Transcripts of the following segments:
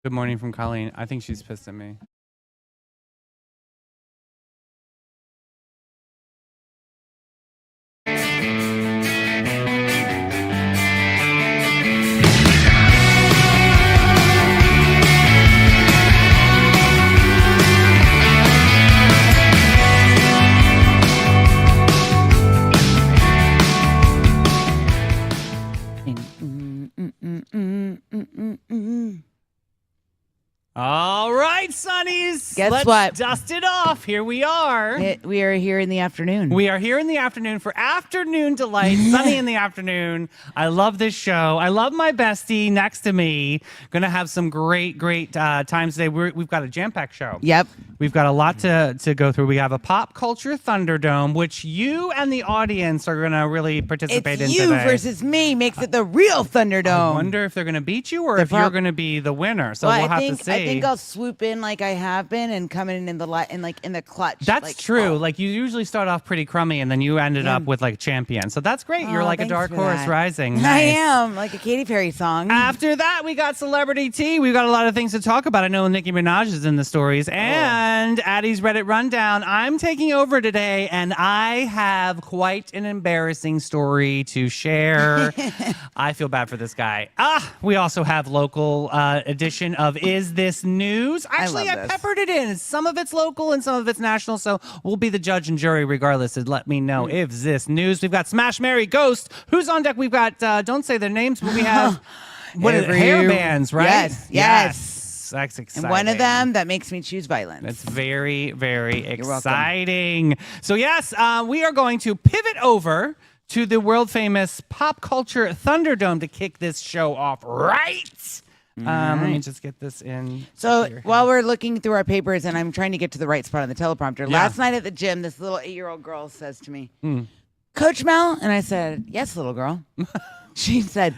Good morning from Colleen. I think she's pissed at me. All right, Sonnies. Guess Let's what? dust it off. Here we are. We are here in the afternoon. We are here in the afternoon for Afternoon Delight, sunny in the afternoon. I love this show. I love my bestie next to me. Gonna have some great times today. We've got a jam-packed show. Yep. We've got a lot to go through. We have a Pop Culture Thunderdome, which you and the audience are gonna really participate in It's you today. versus me makes it the real Thunderdome. I wonder if they're gonna beat you or The if you're gonna be the winner. So Well, we'll have I think, to see. I think I'll swoop in like I have been and come in the in the clutch. That's like, true. oh. Like you usually start off pretty crummy and then you ended up with like champion. So that's great. You're Oh, like a thanks dark for horse that. rising. I Nice. am like a Katy Perry song. After that, we got Celebrity Tea. We've got a lot of things to talk about. I know Nicki Minaj is in the stories and Addie's Reddit Rundown. I'm taking over today and I have quite an embarrassing story to share. I feel bad for this guy. We also have local edition of Is This News? Actually, love I this. peppered it in. Some of it's local and some of it's national, so we'll be the judge and jury regardless and let me know if this news. We've got Smash, Mary, Ghost. Who's on deck? We've got, don't say their names, but we have hair bands, right? Yes. That's exciting. And one of them that makes me choose violence. It's very, very welcome. exciting. So yes, we are going to pivot over to the world famous Pop Culture Thunderdome to kick this show off right. Let me just get this in. So here. while we're looking through our papers and I'm trying to get to the right spot on the teleprompter, last night at the gym, this little 8-year-old girl says to me, Coach Mel? And I said, yes, little girl. She said,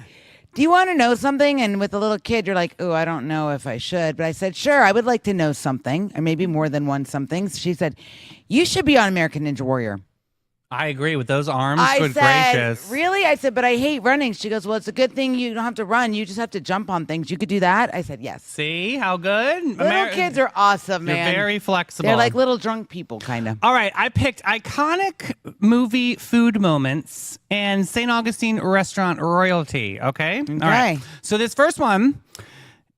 do you want to know something? And with a little kid, you're like, oh, I don't know if I should. But I said, sure, I would like to know something, or maybe more than one something. She said, you should be on American Ninja Warrior. I agree with those arms. I Good said, gracious. really? I said, but I hate running. She goes, well, it's a good thing you don't have to run. You just have to jump on things. You could do that? I said, yes. See how good? Little kids are awesome, They're man. very flexible. They're like little drunk people, kind of. All right, I picked iconic movie food moments and St. Augustine restaurant royalty, okay? All right. So this first one,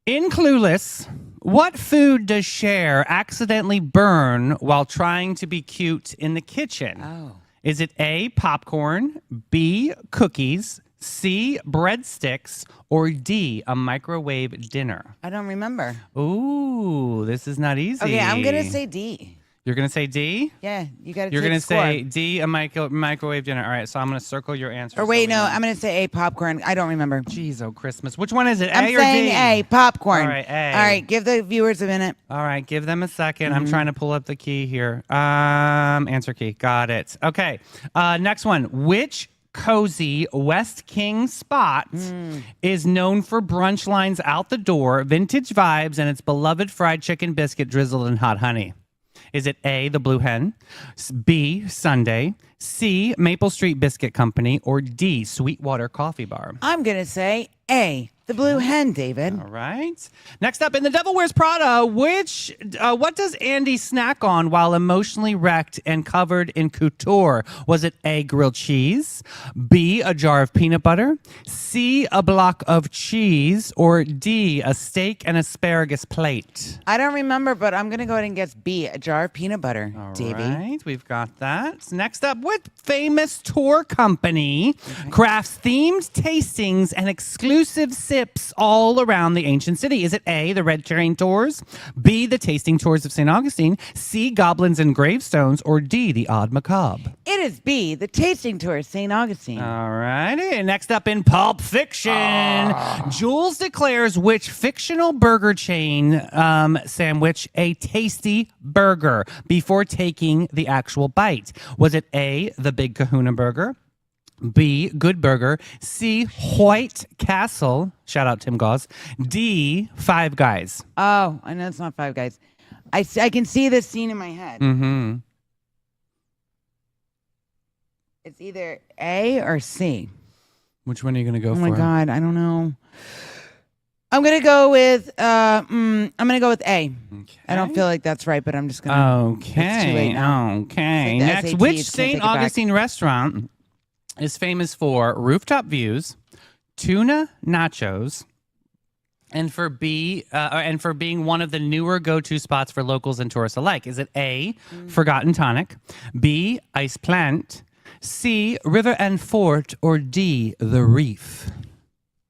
in Clueless, what food does Cher accidentally burn while trying to be cute in the kitchen? Oh. Is it A, popcorn, B, cookies, C, breadsticks, or D, a microwave dinner? I don't remember. Ooh, this is not easy. Okay, I'm going to say D. You're going to say D? Yeah, you got to You're going to say D, a microwave dinner. All right, so I'm going to circle your answer. Or wait, no, I'm going to say A, popcorn. I don't remember. Jeez, oh Christmas. Which one is it, I'm A or saying D? A, popcorn. All right, A. All right, give the viewers a minute. All right, give them a second. Mm-hmm. I'm trying to pull up the key here. Answer key. Got it. Okay, next one. Which cozy West King spot is known for brunch lines out the door, vintage vibes, and its beloved fried chicken biscuit drizzled in hot honey? Is it A, the Blue Hen, B, Sunday, C, Maple Street Biscuit Company, or D, Sweetwater Coffee Bar? I'm going to say A, the Blue Hen, David. All right. Next up, in The Devil Wears Prada, what does Andy snack on while emotionally wrecked and covered in couture? Was it A, grilled cheese, B, a jar of peanut butter, C, a block of cheese, or D, a steak and asparagus plate? I don't remember, but I'm going to go ahead and guess B, a jar of peanut butter, All Davey. right, we've got that. Next up, what famous tour company crafts themed tastings and exclusive sips all around the ancient city? Is it A, the Red Train Tours, B, the Tasting Tours of St. Augustine, C, Goblins and Gravestones, or D, the Odd Macabre? It is B, the tasting tour, St. Augustine. All righty. And next up in Pulp Fiction, Jules declares which fictional burger chain sandwich a tasty burger before taking the actual bite. Was it A, the Big Kahuna Burger, B, Good Burger, C, White Castle, shout out Tim Gauze, D, Five Guys? Oh, I know it's not Five Guys. I can see this scene in my head. Mm-hmm. It's either A or C. Which one are you going to go Oh for? my God, I don't know. I'm gonna go with I'm gonna go with A. Okay. I don't feel like that's right, but I'm just gonna. It's too late Okay. now. Okay. It's like the Next, SATs, which can't St. take it back. Augustine restaurant is famous for rooftop views, tuna nachos, and for being one of the newer go-to spots for locals and tourists alike? Is it A, Forgotten Tonic, B, Ice Plant, C, River and Fort, or D, The Reef?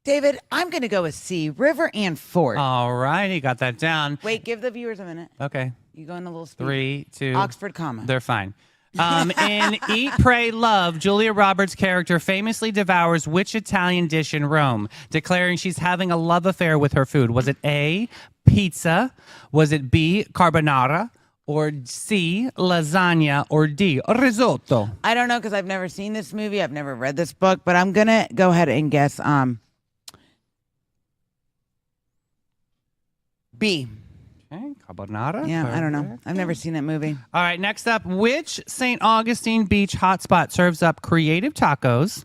David, I'm gonna go with C. River and Fort. All righty, got that down. Wait, give the viewers a minute. Okay, You go in a little speed. 3, 2. Oxford comma. They're fine. In Eat, Pray, Love, Julia Roberts' character famously devours which Italian dish in Rome, declaring she's having a love affair with her food? Was it A, pizza? Was it B, carbonara? Or C, lasagna? Or D, risotto? I don't know because I've never seen this movie. I've never read this book, but I'm gonna go ahead and guess B. Okay, carbonara. Yeah, I don't know. I've never seen that movie. All right, next up, which St. Augustine Beach hotspot serves up creative tacos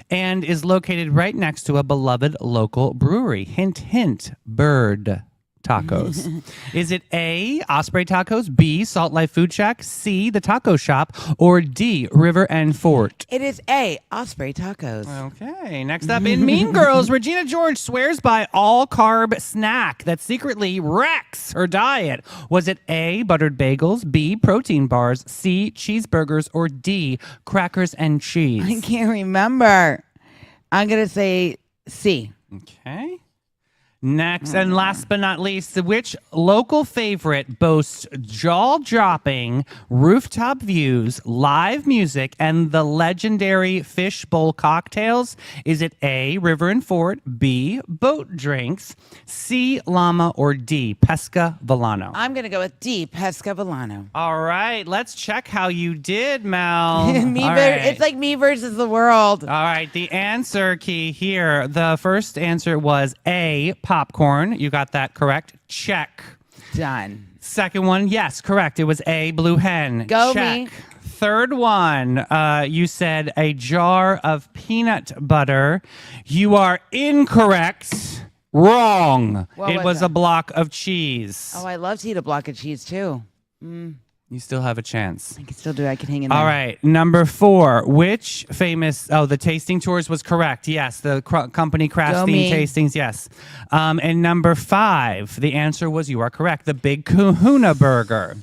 and is located right next to a beloved local brewery? Hint, hint, Bird Tacos. Is it A, Osprey Tacos, B, Salt Life Food Shack, C, The Taco Shop, or D, River and Fort? It is A. Osprey Tacos. Okay, next up in Mean Girls, Regina George swears by all-carb snack that secretly wrecks her diet. Was it A, buttered bagels, B, protein bars, C, cheeseburgers, or D, crackers and I cheese? can't remember. I'm gonna say C. Okay. Next and last but not least, which local favorite boasts jaw-dropping rooftop views, live music, and the legendary fishbowl cocktails? Is it A, River and Fort, B, boat drinks, C, llama, or D, Pesca Volano? I'm gonna go with D. Pesca Volano. All right, let's check how you did, Mel. Me All ver- right. It's like me versus the world. All right, the answer key here. The first answer was A, popcorn. You got that correct. Check. Done. Second one, yes, correct. It was A, blue hen. Go Check. me. Third one, you said a jar of peanut butter. You are incorrect. Wrong. What It was was it? a block of cheese. Oh, I love to eat a block of cheese too. You still have a chance. I can still do it. I can hang in there. All right, number 4. Which famous? Oh, the tasting tours was correct. Yes, the company craft Go theme me. tastings. Yes. And number 5, the answer was you are correct. The Big Kahuna Burger.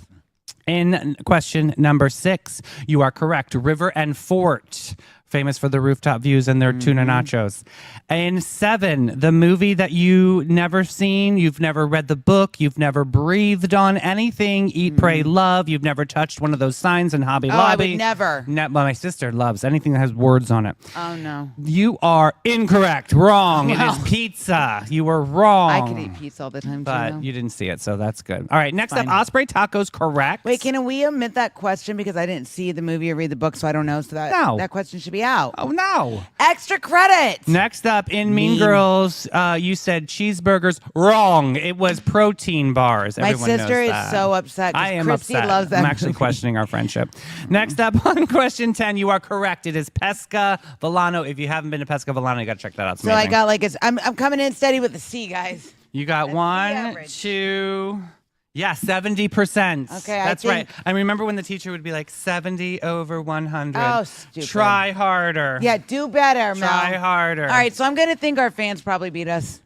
In question number 6, you are correct. River and Fort, famous for the rooftop views and their tuna nachos. In 7, the movie that you never seen, you've never read the book, you've never breathed on anything, Eat, Pray, Love, you've never touched one of those signs in Hobby Oh, I Lobby. would never. Well, my sister loves anything that has words on it. Oh no. You are incorrect. Wrong. It Wow. is pizza. You were wrong. I could eat pizza all the time too. But though. you didn't see it, so that's good. All right, next Fine. up, Osprey Tacos, correct. Wait, can we omit that question because I didn't see the movie or read the book, so I don't know. So No. that question should be out. Oh, no. Extra credit. Next up, in Mean Mean. Girls, you said cheeseburgers. Wrong. It was protein bars. My Everyone sister knows is that. so upset. 'cause I am Christy upset. loves that I'm actually movie. questioning our friendship. Next up, on question 10, you are correct. It is Pesca Volano. If you haven't been to Pesca Volano, you got to check that out. It's So I amazing. got like I'm coming in steady with the C, guys. You got That's the 1, average. 2. Yeah, 70%. Okay, I That's right. think- I remember when the teacher would be like 70 over 100. Oh, stupid. Try harder. Yeah, do better, Mel. Try harder. All right, so I'm gonna think our fans probably beat us.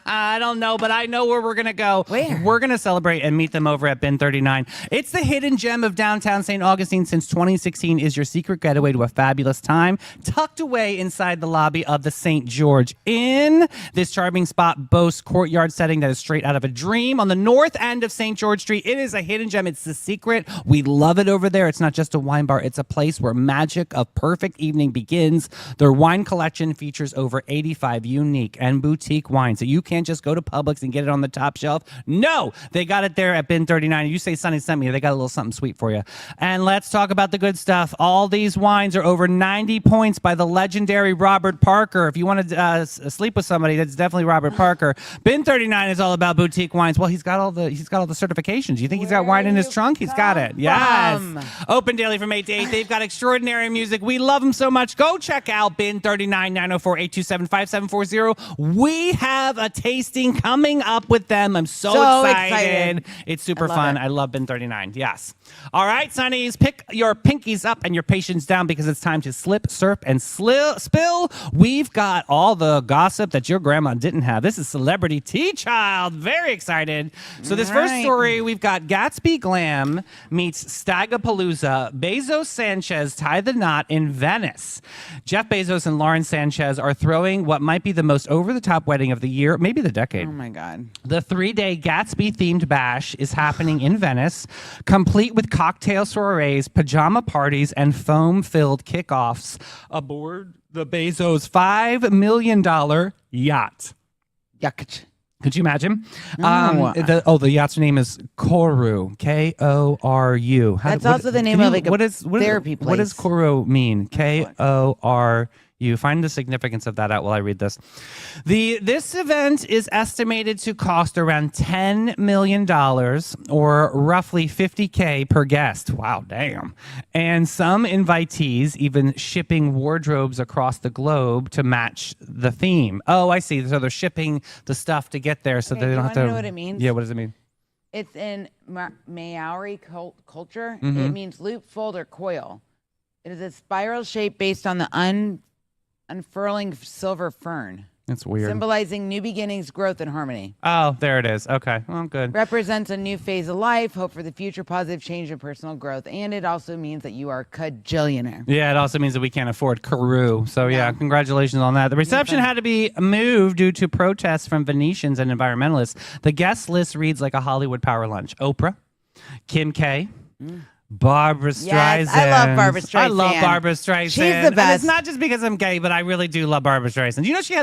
I don't know, but I know where we're going to go. Where? We're going to celebrate and meet them over at Bin 39. It's the hidden gem of downtown St. Augustine. Since 2016 is your secret getaway to a fabulous time, tucked away inside the lobby of the St. George Inn. This charming spot boasts courtyard setting that is straight out of a dream on the north end of St. George Street. It is a hidden gem. It's the secret. We love it over there. It's not just a wine bar. It's a place where magic of perfect evening begins. Their wine collection features over 85 unique and boutique wines. So you can't just go to Publix and get it on the top shelf. No, they got it there at Bin 39. You say Sonny sent me, they got a little something sweet for you. And let's talk about the good stuff. All these wines are over 90 points by the legendary Robert Parker. If you want to sleep with somebody, that's definitely Robert Parker. Bin 39 is all about boutique wines. Well, he's got he's got all the certifications. You think he's got wine in his trunk? He's got it. Yes. from? Open daily from 8 to 8. They've got extraordinary music. We love them so much. Go check out Bin 39 904 827 5740. We have a tasting coming up with them. I'm so excited. It's super fun. I love Bin 39. Yes. All right, Sonnies, pick your pinkies up and your patience down because it's time to slip, slurp, and spill. We've got all the gossip that your grandma didn't have. This is Celebrity Tea Child. Very excited. So this first story, we've got Gatsby Glam meets Stagapalooza. Bezos Sanchez tie the knot in Venice. Jeff Bezos and Lauren Sanchez are throwing what might be the most over-the-top wedding of the year, maybe the decade. Oh, my God. The 3-day Gatsby-themed bash is happening in Venice, complete with cocktail soirees, pajama parties, and foam-filled kickoffs aboard the Bezos $5 million yacht. Yuck. Could you imagine? No. The yacht's name is Koru. Koru. That's also the name of like a therapy place. What does Koru mean? Koru. You find the significance of that out while I read this. This event is estimated to cost around $10 million or roughly $50K per guest. Wow, damn. And some invitees even shipping wardrobes across the globe to match the theme. Oh, I see. So they're shipping the stuff to get there so they don't have to. Know what it means? Yeah, what does it mean? It's in Maori culture. Mm-hmm. It means loop, fold, or coil. It is a spiral shape based on the unfurling silver fern. That's weird. Symbolizing new beginnings, growth, and harmony. Oh, there it is. Okay. Well, good. Represents a new phase of life, hope for the future, positive change, and personal growth. And it also means that you are a cajillionaire. Yeah, it also means that we can't afford Koru. So, yeah, congratulations on that. The reception had to be moved due to protests from Venetians and environmentalists. The guest list reads like a Hollywood power lunch. Oprah, Kim K., Barbara Streisand. Yes, I love Barbara Streisand. I love Barbara Streisand. She's the And best. it's not just because I'm gay, but I really do love Barbara Streisand. You know, she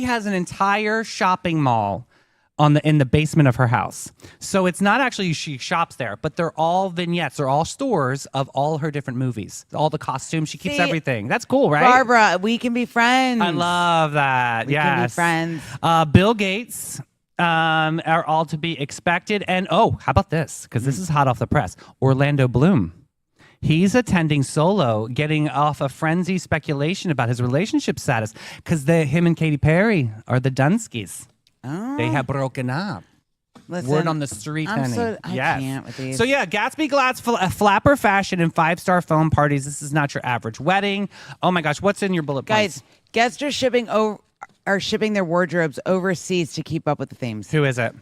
has an entire shopping mall in the basement of her house. So it's not actually she shops there, but they're all vignettes. They're all stores of all her different movies, all the costumes. She keeps everything. That's cool, right? Barbara, we can be friends. I love that. We can be friends. Bill Gates. Are all to be expected. And how about this? Because this is hot off the press. Orlando Bloom. He's attending solo, getting off a frenzy speculation about his relationship status because him and Katy Perry are the Dunskys. Oh. They have broken up. Listen, Word on the street, honey. I can't with these. So yeah, Gatsby Glass, flapper fashion, and 5-star foam parties. This is not your average wedding. Oh my gosh, what's in your bullet points? Guys, guests are shipping their wardrobes overseas to keep up with the themes. Who is it?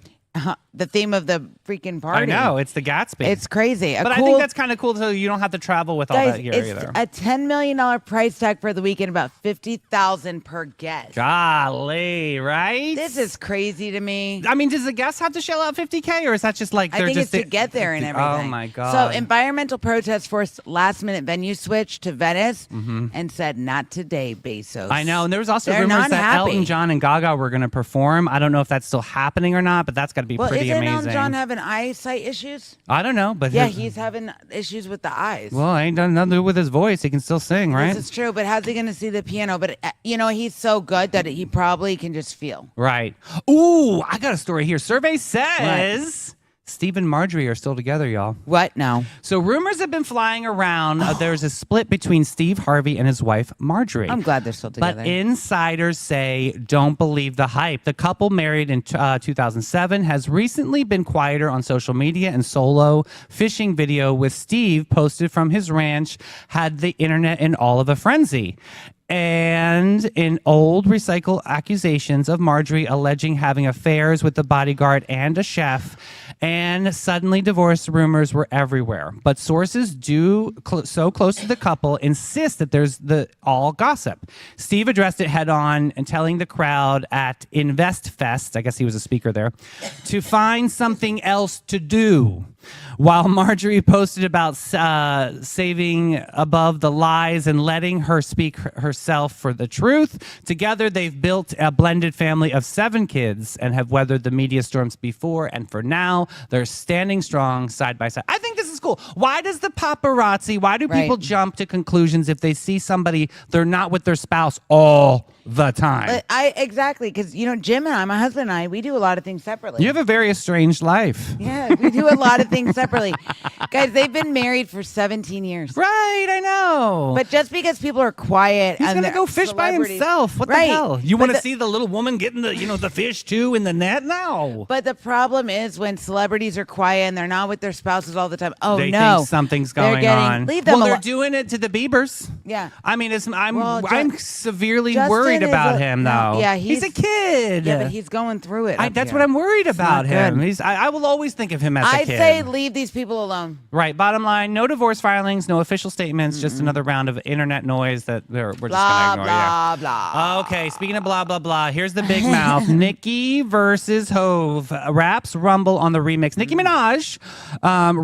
The theme of the freaking party. I know, it's the Gatsby. It's crazy. But I think that's kind of cool, so you don't have to travel with all that gear either. It's a $10 million price tag for the weekend, about $50,000 per guest. Golly, right? This is crazy to me. I mean, does the guest have to shell out $50K, or is that just like I think it's to get there and everything. Oh my God. So environmental protests forced last-minute venue switch to Venice and said, not today, Bezos. I know, and there was also They're rumors not that happy. Elton John and Gaga were going to perform. I don't know if that's still happening or not, but that's got to be pretty isn't amazing. Elton John having eyesight issues? I don't know, but Yeah, he's having issues with the eyes. well, ain't done nothing to do with his voice. He can still sing, right? This is true, but how's he going to see the piano? But, he's so good that he probably can just feel. Right. Ooh, I got a story here. Survey says Steve and Marjorie are still together, y'all. What? No. So rumors have been flying around. There's a split between Steve Harvey and his wife, Marjorie. I'm glad they're still together. But insiders say don't believe the hype. The couple, married in 2007, has recently been quieter on social media, and solo fishing video with Steve posted from his ranch had the internet in all of a frenzy. And in old recycle accusations of Marjorie alleging having affairs with the bodyguard and a chef, and suddenly divorce rumors were everywhere. But sources so close to the couple insist that there's all gossip. Steve addressed it head on and telling the crowd at InvestFest, I guess he was a speaker there, to find something else to do. While Marjorie posted about saving above the lies and letting her speak herself for the truth. Together, they've built a blended family of 7 kids and have weathered the media storms before. And for now, they're standing strong side by side. I think this is cool. Why does the paparazzi, why do people jump to conclusions if they see somebody, they're not with their spouse? Oh, the time. Exactly, because Jim and I, my husband and I, we do a lot of things separately. You have a very estranged life. Yeah, we do a lot of things separately. Guys, they've been married for 17 years. Right, I know. But just because people are quiet, he's and gonna go fish by himself. What the hell? You want to see the little woman getting the fish too in the net? No. But the problem is when celebrities are quiet and they're not with their spouses all the time. Oh they no, think something's going on. Leave them they're doing it to the Biebers. Yeah. I mean, I'm severely Justin worried about him though. Yeah, he's a kid. Yeah, but he's going through it. That's what I'm worried about him. I will always think of him as a kid. I'd say leave these people alone. Right. Bottom line: no divorce filings, no official statements, just another round of internet noise that we're just blah, gonna ignore. Blah blah. Okay. Speaking of blah blah blah, here's the big mouth: Nicki versus Hove. Raps rumble on the remix. Nicki Minaj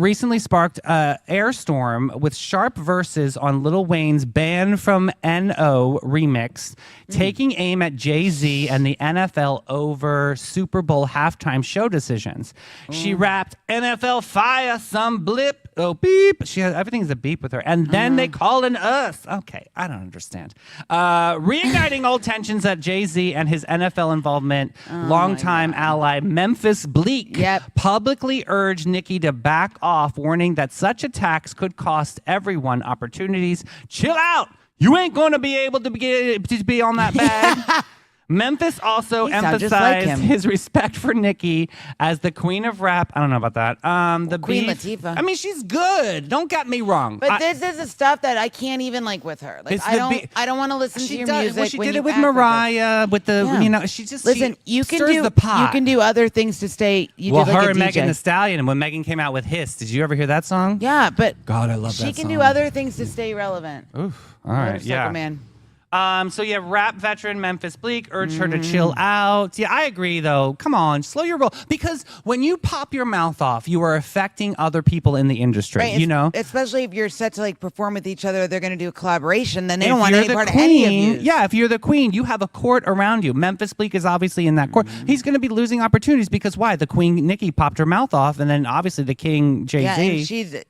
recently sparked air storm with sharp verses on Lil Wayne's "Banned from NO" remix, taking aim at Jay-Z and the NFL over Super Bowl halftime show decisions. She rapped, "NFL fire some blip, oh beep." Everything's a beep with her. And then they calling us. Okay, I don't understand. Reigniting old tensions at Jay-Z and his NFL involvement. Longtime ally Memphis Bleak publicly urged Nicki to back off, warning that such attacks could cost everyone opportunities. Chill out. You ain't going to be able to be on that bag. Memphis also emphasized his respect for Nicki as the queen of rap. I don't know about that. The Queen Latifah. I mean, she's good. Don't get me wrong. But this is the stuff that I can't even with her. I don't want to listen to your music. Well, she did it with Mariah. With the she just listen. You can do other things to stay. Her and Megan Thee Stallion. And when Megan came out with Hiss, did you ever hear that song? Yeah, but God, I love that song. She can do other things to stay relevant. Oof. All right. Yeah. Man. Rap veteran Memphis Bleak urged her to chill out. Yeah, I agree, though. Come on, slow your roll. Because when you pop your mouth off, you are affecting other people in the industry, right, Especially if you're set to, perform with each other, they're going to do a collaboration, then they don't want any part of any of you. Yeah, if you're the queen, you have a court around you. Memphis Bleak is obviously in that court. He's going to be losing opportunities because why? The queen, Nicki, popped her mouth off, and then obviously the king, Jay-Z. Yeah,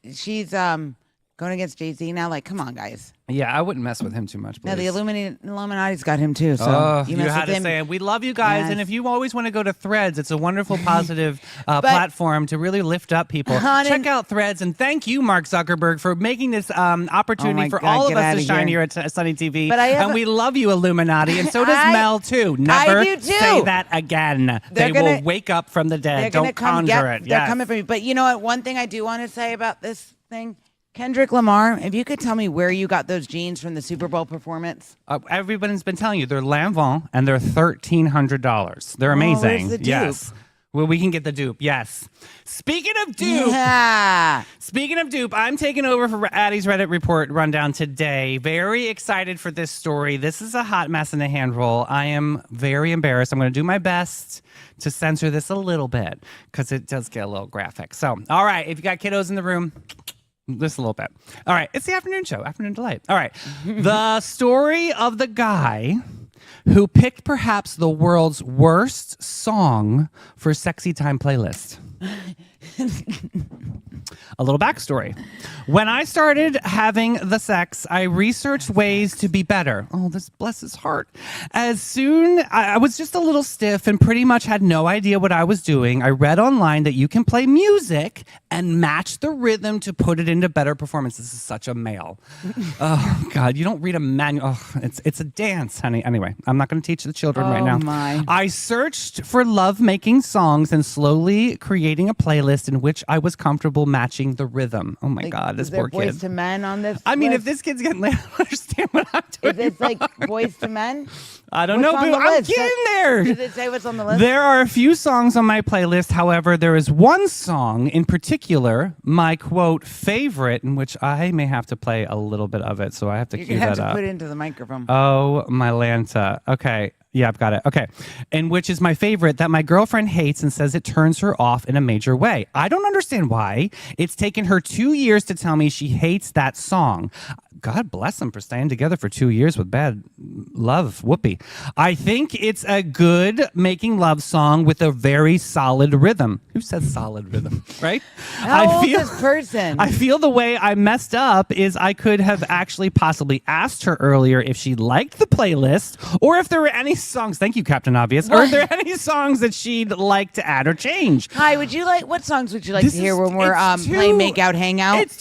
and she's going against Jay-Z now. Come on, guys. Yeah, I wouldn't mess with him too much. Please. No, the Illuminati's got him too. So you had to say it. We love you guys, and if you always want to go to Threads, it's a wonderful, positive platform to really lift up people. Check out Threads, and thank you, Mark Zuckerberg, for making this opportunity for all of us to shine here at Sunny TV. And we love you, Illuminati, and so does Mel too. Never say that again. They will wake up from the dead. Don't conjure it. They're coming for me. But you know what? One thing I do want to say about this thing. Kendrick Lamar, if you could tell me where you got those jeans from the Super Bowl performance. Everybody's been telling you they're Lanvin and they're $1,300. They're amazing. Where's the dupe? Yes. Well, we can get the dupe. Yes. Speaking of dupe, I'm taking over for Addie's Reddit Report rundown today. Very excited for this story. This is a hot mess in a hand roll. I am very embarrassed. I'm going to do my best to censor this a little bit because it does get a little graphic. So, all right, if you got kiddos in the room, just a little bit. All right. It's the afternoon show. Afternoon Delight. All right. The story of the guy who picked perhaps the world's worst song for Sexy Time playlist. A little backstory. When I started having the sex, I researched ways to be better. Oh, this bless his heart. As soon, I was just a little stiff and pretty much had no idea what I was doing. I read online that you can play music and match the rhythm to put it into better performance. This is such a male. Oh, God, you don't read a manual. Oh, it's a dance, honey. Anyway, I'm not going to teach the children right now. My. I searched for love-making songs and slowly creating a playlist in which I was comfortable matching the rhythm. Oh, my God, this poor kid. Is there Boyz II Men on this I mean, list? if this kid's getting laid, I don't understand what I'm doing. Is it Boyz II Men? I don't know, but I'm getting there. Does it say what's on the list? There are a few songs on my playlist. However, there is one song in particular, my quote favorite, in which I may have to play a little bit of it. So I have to cue that up. You have to put it into the microphone. Oh, my Lanta. Okay. Yeah, I've got it. Okay. And which is my favorite that my girlfriend hates and says it turns her off in a major way. I don't understand why. It's taken her 2 years to tell me she hates that song. God bless them for staying together for 2 years with bad love. Whoopee. I think it's a good making love song with a very solid rhythm. Who says solid rhythm, right? How old is this person? I feel the way I messed up is I could have actually possibly asked her earlier if she liked the playlist or if there were any songs, thank you, Captain Obvious, or if there are any songs that she'd like to add or change. Hi, what songs would you like to hear when we're playing Make Out Hangout? It's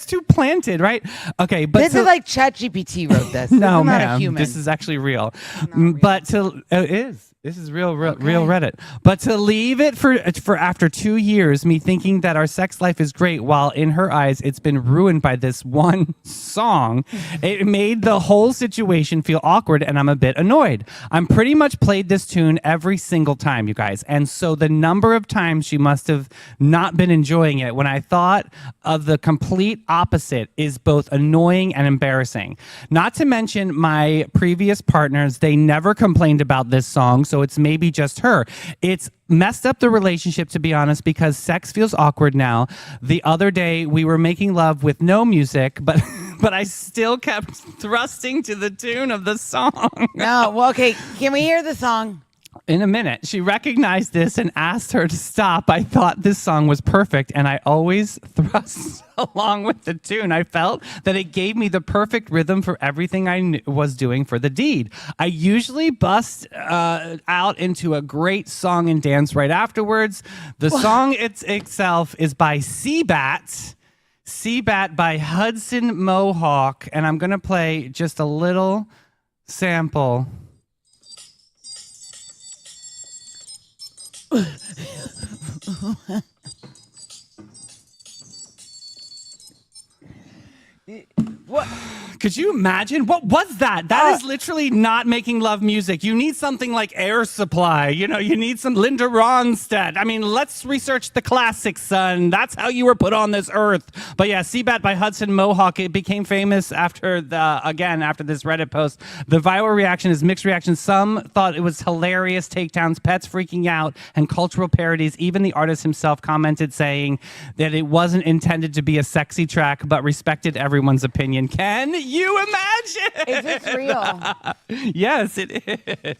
too planted, right? Okay, but this is like ChatGPT wrote this. No, this is not ma'am, a human. this is actually real. But it is. This is real Reddit. But to leave it for after 2 years, me thinking that our sex life is great, while in her eyes it's been ruined by this one song, it made the whole situation feel awkward, and I'm a bit annoyed. I'm pretty much played this tune every single time, you guys, and so the number of times she must have not been enjoying it when I thought of the complete opposite is both annoying and embarrassing. Not to mention my previous partners, they never complained about this song, so it's maybe just her. It's messed up the relationship, to be honest, because sex feels awkward now. The other day we were making love with no music, but I still kept thrusting to the tune of the song. No, well, okay. Can we hear the song? In a minute, she recognized this and asked her to stop. I thought this song was perfect, and I always thrust along with the tune. I felt that it gave me the perfect rhythm for everything I was doing for the deed. I usually bust out into a great song and dance right afterwards. The song itself is by Seabat. Seabat by Hudson Mohawk, and I'm going to play just a little sample. What? Could you imagine? What was that? That is literally not making love music. You need something like Air Supply. You know, you need some Linda Ronstadt. I mean, let's research the classics, son. That's how you were put on this earth. But yeah, Seabat by Hudson Mohawk. It became famous after this Reddit post. The viral reaction is mixed reactions. Some thought it was hilarious takedowns, pets freaking out, and cultural parodies. Even the artist himself commented saying that it wasn't intended to be a sexy track, but respected everyone's opinion. Can you imagine? Is this real? Yes, it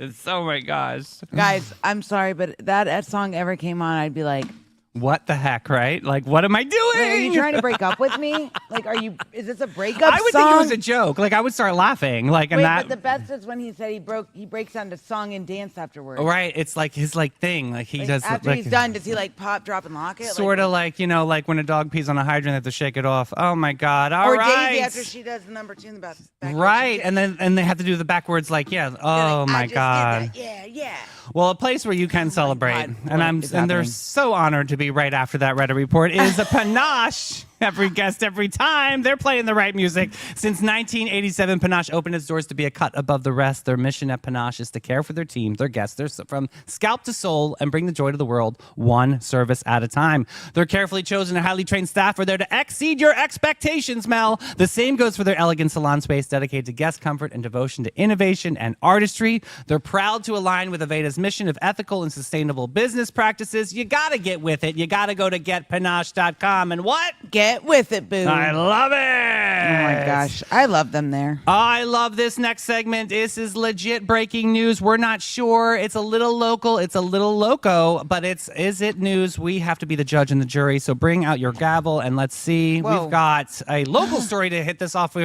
is. Oh my gosh. Guys, I'm sorry, but that song ever came on, I'd be like, what the heck, right? Like, what am I doing? wait, are you trying to break up with me? Like, is this a breakup I would song? think it was a joke. Like, I would start laughing. Like, and Wait, that. but the best is when he said he breaks down to song and dance afterwards. Right, it's like his thing. Like he does. After like, he's done, does he like pop, drop, and lock it? Sort of like, you know, like when a dog pees on a hydrant, they have to shake it off. Oh my God! All or right. Daisy after she does the number 2 in the back. Right, and they have to do the backwards, like, yeah. Oh like, my I just did God! that. Yeah. Well, a place where you can celebrate, God, and what is they're happening? so honored to be right after that Reddit report is a Panache. Every guest, every time they're playing the right music. Since 1987, Panache opened its doors to be a cut above the rest. Their mission at Panache is to care for their team, their guests, from scalp to soul, and bring the joy to the world one service at a time. Their carefully chosen and highly trained staff are there to exceed your expectations, Mel. The same goes for their elegant salon space dedicated to guest comfort and devotion to innovation and artistry. They're proud to align with Aveda's mission of ethical and sustainable business practices. You got to get with it. You got to go to getpanache.com and what? Get with it, boo. I love it. Oh my gosh, I love them there. I love this next segment. This is legit breaking news. We're not sure. It's a little local. It's a little loco, but is it news? We have to be the judge and the jury. So bring out your gavel and let's see. Whoa. We've got a local story to hit this off.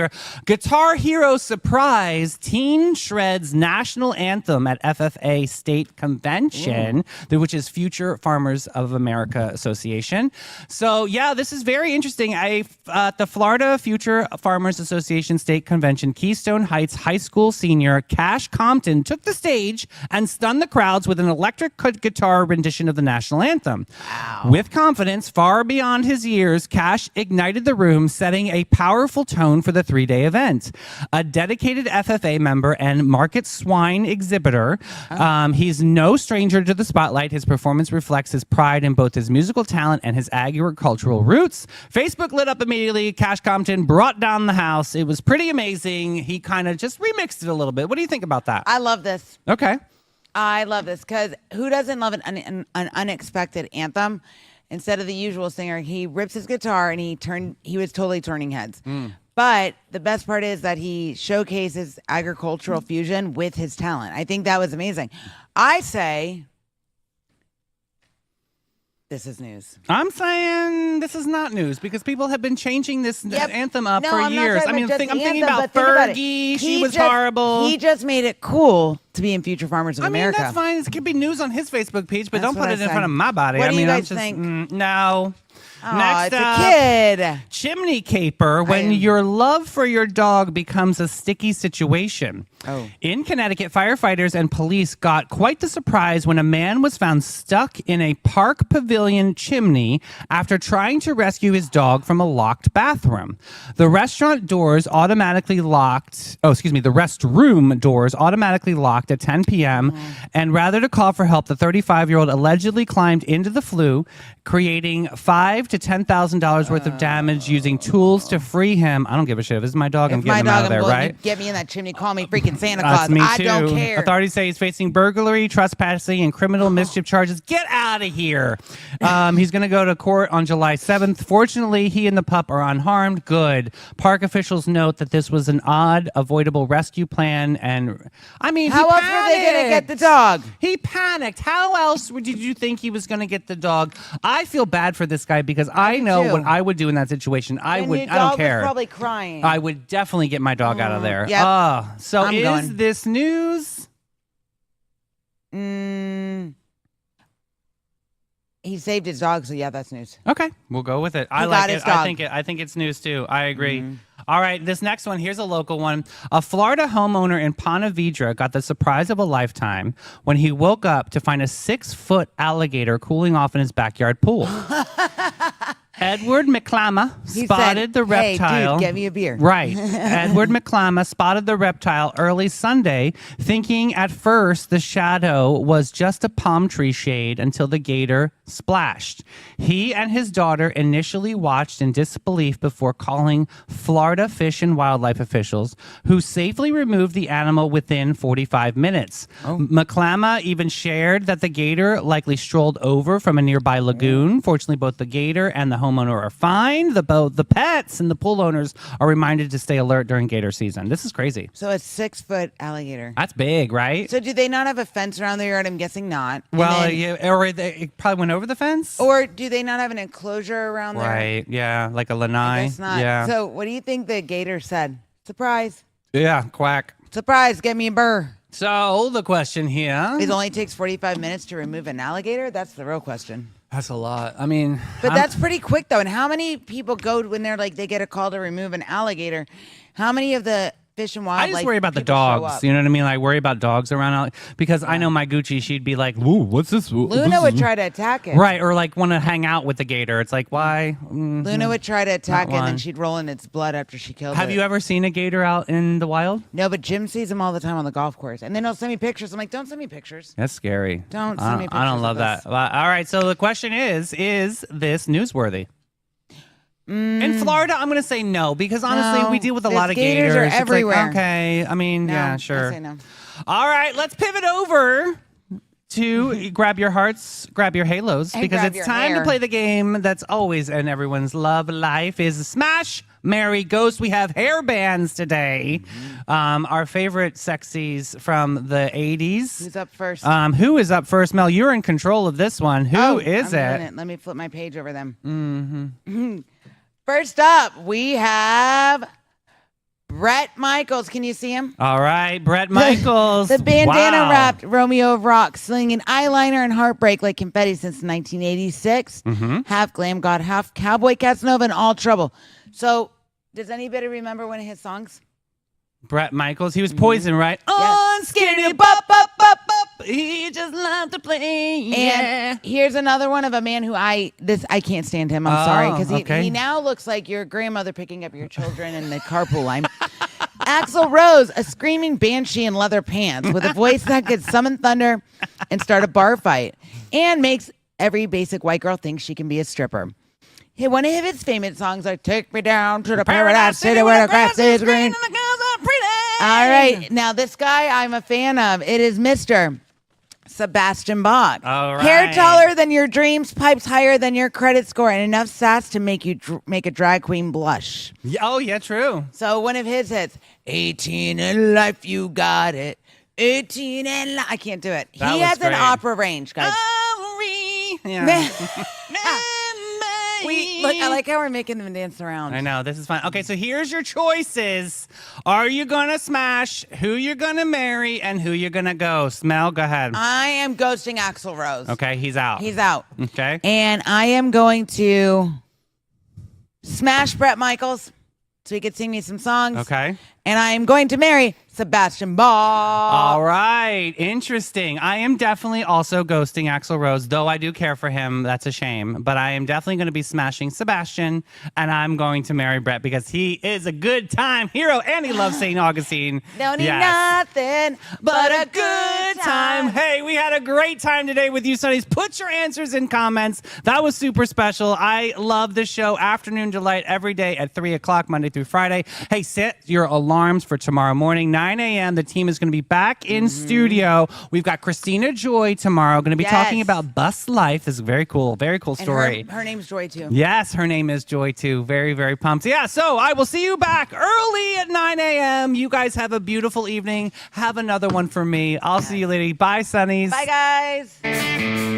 Guitar Hero surprise teen shreds national anthem at FFA State Convention, which is Future Farmers of America Association. So yeah, this is very interesting. At the Florida Future Farmers Association State Convention, Keystone Heights High School senior Cash Compton took the stage and stunned the crowds with an electric guitar rendition of the national anthem. Wow. With confidence far beyond his years, Cash ignited the room, setting a powerful tone for the 3-day event. A dedicated FFA member and market swine exhibitor, he's no stranger to the spotlight. His performance reflects his pride in both his musical talent and his agricultural roots. Facebook lit up immediately. Cash Compton brought down the house. It was pretty amazing. He kind of just remixed it a little bit. What do you think about that? I love this. Okay. I love this because who doesn't love an unexpected anthem? Instead of the usual singer, he rips his guitar and he was totally turning heads. But the best part is that he showcases agricultural fusion with his talent. I think that was amazing. I say this is news. I'm saying this is not news because people have been changing this anthem up for I'm years. Not I mean, I'm thinking about Fergie. She was horrible. He just made it cool to be in Future Farmers of America. I mean, that's fine. It could be news on his Facebook page, but That's don't put it in said. front of my body. What do you guys I'm just think? no. Oh, Next it's up, a kid. Chimney caper, when your love for your dog becomes a sticky situation. Oh. In Connecticut, firefighters and police got quite the surprise when a man was found stuck in a park pavilion chimney after trying to rescue his dog from a locked bathroom. The restaurant doors automatically locked. Oh, excuse me. The restroom doors automatically locked at 10 p.m. And rather to call for help, the 35-year-old allegedly climbed into the flue, creating $5,000 to $10,000 worth of damage using tools to free him. I don't give a shit. If this is my dog, I'm getting him out of there, right? Get me in that chimney. Call me freaking Santa Claus. Me I too. don't care. Authorities say he's facing burglary, trespassing, and criminal mischief charges. Get out of here. He's going to go to court on July 7th. Fortunately, he and the pup are unharmed. Good. Park officials note that this was an odd, avoidable rescue plan. And I mean, how else were they going to get the dog? He panicked. How else did you think he was going to get the dog? I feel bad for this guy because I know what I would do in that situation. I don't care. Was probably crying. I would definitely get my dog out of there. Yep. So I'm is going. this news? He saved his dog, so yeah, that's news. Okay, we'll go with it. I like it. I think it's news too. I agree. All right, this next one, here's a local one. A Florida homeowner in Ponte Vedra got the surprise of a lifetime when he woke up to find a 6-foot alligator cooling off in his backyard pool. Edward McClama spotted the reptile. Hey, dude, get me a beer. Right. Edward McClama spotted the reptile early Sunday, thinking at first the shadow was just a palm tree shade until the gator splashed. He and his daughter initially watched in disbelief before calling Florida Fish and Wildlife officials, who safely removed the animal within 45 minutes. McClama even shared that the gator likely strolled over from a nearby lagoon. Fortunately, both the gator and the homeowner are fine. The pets and the pool owners are reminded to stay alert during gator season. This is crazy. So a 6-foot alligator. That's big, right? So do they not have a fence around their yard? I'm guessing not. Well, or it probably went over the fence. Or do they not have an enclosure around there? Right, yeah, like a lanai. I guess not. Yeah. So what do you think the gator said? Surprise. Yeah, quack. Surprise, get me a burr. So the question here. It only takes 45 minutes to remove an alligator? That's the real question. That's a lot. I mean. But that's pretty quick, though. And how many people go when they're like, they get a call to remove an alligator? How many of the Fish and Wildlife I just worry about the people show dogs. up? You know what I mean? Like, worry about dogs around. Because I know my Gucci, she'd be like, ooh, what's this? Luna would try to attack it. Right, or like want to hang out with the gator. It's like, why? Luna would try to attack it, and one. then she'd roll in its blood after she killed it. Have you ever seen a gator out in the wild? No, but Jim sees them all the time on the golf course. And then he'll send me pictures. I'm like, don't send me pictures. That's scary. Don't send me pictures I don't of love this. that. All right, so the question is this newsworthy? In Florida, I'm going to say no, because honestly, No. we deal with a These lot of gators gators. are It's like, everywhere. okay, I mean, No, yeah, I sure. say no. All right, let's pivot over to grab your hearts, grab your halos, And because grab it's your time to hair. play the game that's always in everyone's love life is Smash, Marry, Ghost. We have hair bands today. Our favorite sexies from the 80s. Who's up first? Who is up first? Mel, you're in control of this one. Who is I'm it? doing Let me flip my page over them. First up, we have Bret Michaels. Can you see him? All right, Bret Michaels. The bandana Wow. wrapped Romeo of Rock, slinging eyeliner and heartbreak like confetti since 1986. Half glam god, half cowboy Casanova, and all trouble. So, does anybody remember one of his songs? Bret Michaels. He was Poison, right? Yes. On skinny bop, bop, bop, bop. He just loved to play. Yeah. And here's another one of a man who I can't stand him. I'm sorry, because okay. he now looks like your grandmother picking up your children in the carpool line. Axl Rose, a screaming banshee in leather pants with a voice that could summon thunder and start a bar fight, and makes every basic white girl think she can be a stripper. One of his famous songs are "Take Me Down to the Paradise City where the grass is green." and the girls are pretty. All right, now this guy I'm a fan of. It is Mr. Sebastian Bach. All Hair right. taller than your dreams, pipes higher than your credit score, and enough sass to make you make a drag queen blush. Yeah, oh, yeah, true. So one of his hits, 18 in life, you got it. 18 in life. I can't do it. That He was has an great. opera range, guys. Yeah. Look, I like how we're making them dance around. I know, this is fun. Okay, so here's your choices. Are you gonna smash, who you're gonna marry, and who you're gonna ghost? Mel, go ahead. I am ghosting Axl Rose. Okay, he's out. He's out. Okay. And I am going to smash Bret Michaels so he could sing me some songs. Okay. And I am going to marry Sebastian Bach. All right. Interesting. I am definitely also ghosting Axl Rose, though I do care for him. That's a shame. But I am definitely going to be smashing Sebastian, and I'm going to marry Brett because he is a good time hero and he loves St. Augustine. Don't need Yes. nothing but a good time. Hey, we had a great time today with you, Sunnies. Put your answers in comments. That was super special. I love the show. Afternoon Delight every day at 3 o'clock, Monday through Friday. Hey, set your alarms for tomorrow morning, 9 a.m. The team is going to be back in studio. We've got Christina Joy tomorrow, going to be talking about bus life. This is very cool story. And her name's Joy, too. Yes, her name is Joy, too. Very, very pumped. Yeah, so I will see you back early at 9 a.m. You guys have a beautiful evening. Have another one for me. I'll see you later. Bye, Sunnies. Bye, guys.